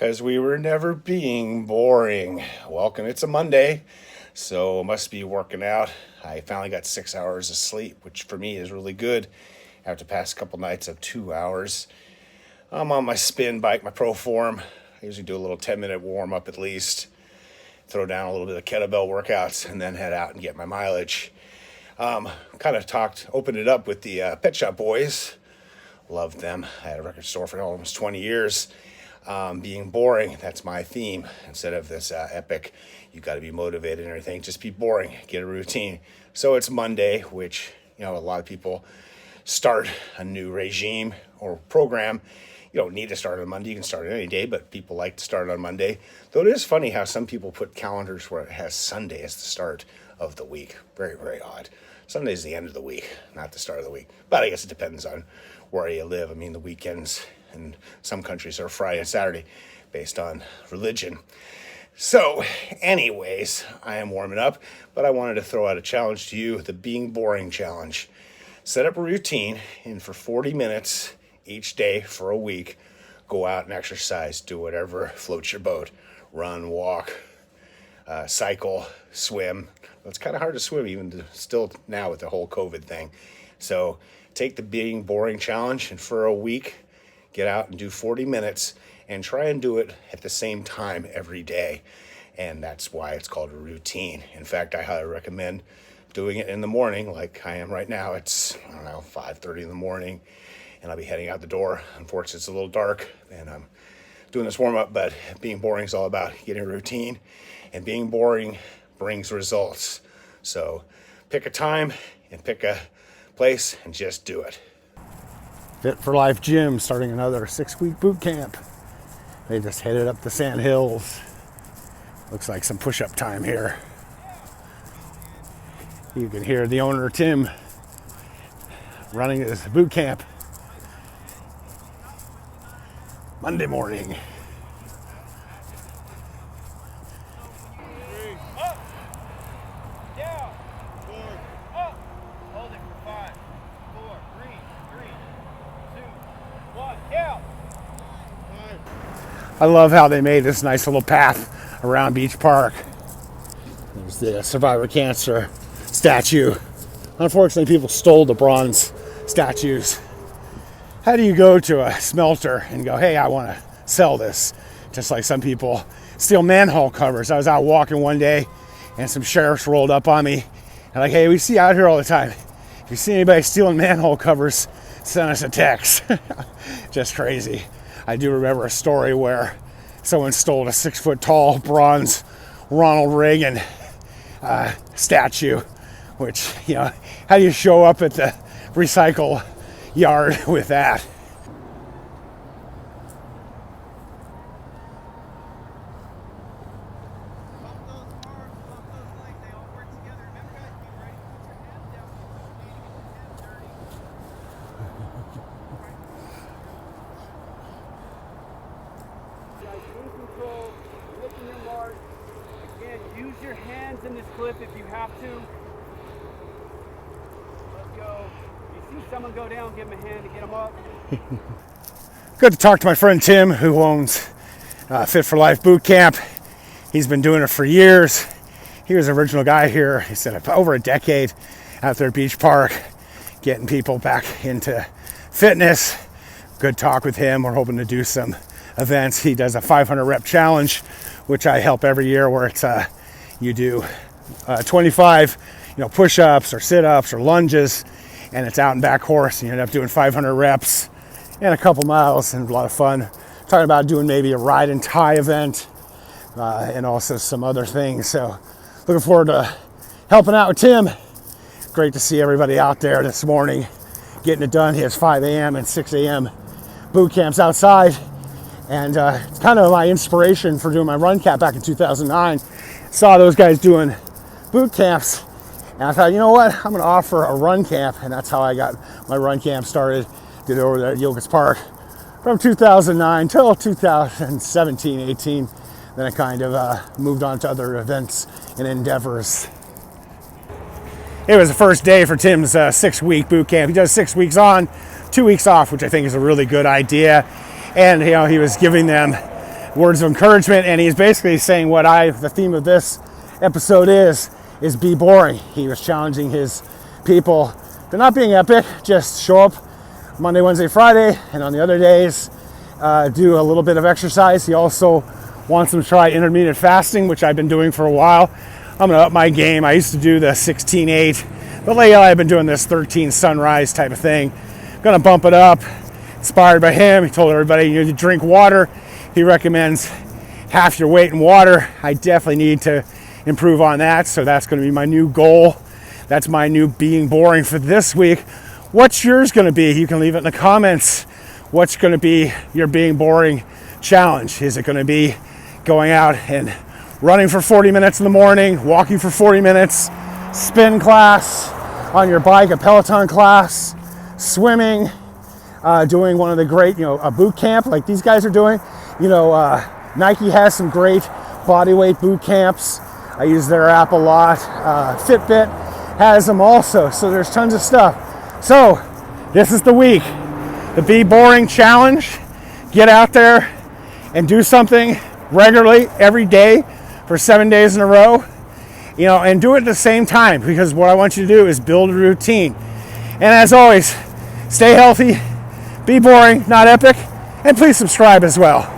because we were never being boring. Welcome, it's a Monday, so must be working out. I finally got 6 hours of sleep, which for me is really good after the past couple nights of 2 hours. I'm on my spin bike, my Pro Form. I usually do a little 10-minute warm-up at least, throw down a little bit of kettlebell workouts, and then head out and get my mileage. Opened it up with the Pet Shop Boys. Loved them. I had a record store for almost 20 years. Being boring, that's my theme. Instead of this epic, you got to be motivated and everything, just be boring, get a routine. So it's Monday, which, a lot of people start a new regime or program. You don't need to start on Monday, you can start it any day, but people like to start on Monday. Though it is funny how some people put calendars where it has Sunday as the start of the week. Very, very odd. Sunday is the end of the week, not the start of the week. But I guess it depends on where you live. I mean, the weekends in some countries are Friday and Saturday based on religion. So, anyways, I am warming up, but I wanted to throw out a challenge to you, the being boring challenge. Set up a routine, and for 40 minutes each day for a week, go out and exercise, do whatever floats your boat. Run, walk, cycle, swim. It's kind of hard to swim even still now with the whole COVID thing. So take the being boring challenge, and for a week, get out and do 40 minutes and try and do it at the same time every day. And that's why it's called a routine. In fact, I highly recommend doing it in the morning like I am right now. It's, 5:30 in the morning, and I'll be heading out the door. Unfortunately, it's a little dark, and I'm doing this warm-up, but being boring is all about getting a routine, and being boring brings results. So pick a time and pick a place and just do it. Fit for Life Gym starting another 6-week boot camp. They just headed up the sand hills. Looks like some push-up time here. You can hear the owner, Tim, running his boot camp Monday morning. I love how they made this nice little path around Beach Park. There's the survivor cancer statue. Unfortunately, people stole the bronze statues. How do you go to a smelter and go, hey, I want to sell this? Just like some people steal manhole covers. I was out walking one day and some sheriffs rolled up on me. And like, hey, we see you out here all the time. If you see anybody stealing manhole covers, send us a text. Just crazy. I do remember a story where someone stole a 6-foot-tall bronze Ronald Reagan statue, which, how do you show up at the recycle yard with that? Use your hands in this clip if you have to. Let's go. If you see someone go down, give them a hand to get them up. Good to talk to my friend Tim, who owns Fit for Life Boot Camp. He's been doing it for years. He was the original guy here. He said over a decade out there at Beach Park, getting people back into fitness. Good talk with him. We're hoping to do some events. He does a 500 rep challenge, which I help every year, where it's you do 25 push-ups or sit-ups or lunges, and it's out and back horse, and you end up doing 500 reps and a couple miles, and a lot of fun. Talking about doing maybe a ride and tie event and also some other things. So looking forward to helping out with Tim. Great to see everybody out there this morning getting it done. He has 5 a.m. and 6 a.m. boot camps outside. And it's kind of my inspiration for doing my run camp back in 2009. Saw those guys doing boot camps, and I thought, you know what, I'm going to offer a run camp, and that's how I got my run camp started. Did it over there at Yogas Park from 2009 till 2017, 18. Then I kind of moved on to other events and endeavors. It was the first day for Tim's 6-week boot camp. He does 6 weeks on, 2 weeks off, which I think is a really good idea. And he was giving them words of encouragement, and he's basically saying the theme of this episode is be boring. He was challenging his people to not being epic, just show up Monday, Wednesday, Friday, and on the other days, do a little bit of exercise. He also wants them to try intermittent fasting, which I've been doing for a while. I'm gonna up my game. I used to do the 16-8, but lately I've been doing this 13 sunrise type of thing. I'm gonna bump it up, inspired by him. He told everybody you need to drink water. He recommends half your weight in water. I definitely need to improve on that, so that's gonna be my new goal. That's my new being boring for this week. What's yours gonna be? You can leave it in the comments. What's gonna be your being boring challenge? Is it gonna be going out and running for 40 minutes in the morning, walking for 40 minutes, spin class on your bike, a Peloton class, swimming, doing one of the great, a boot camp like these guys are doing. Nike has some great bodyweight boot camps. I use their app a lot. Fitbit has them also, so there's tons of stuff. So this is the week, the Be Boring Challenge. Get out there and do something regularly every day for 7 days in a row, and do it at the same time, because what I want you to do is build a routine. And as always, stay healthy, be boring, not epic, and please subscribe as well.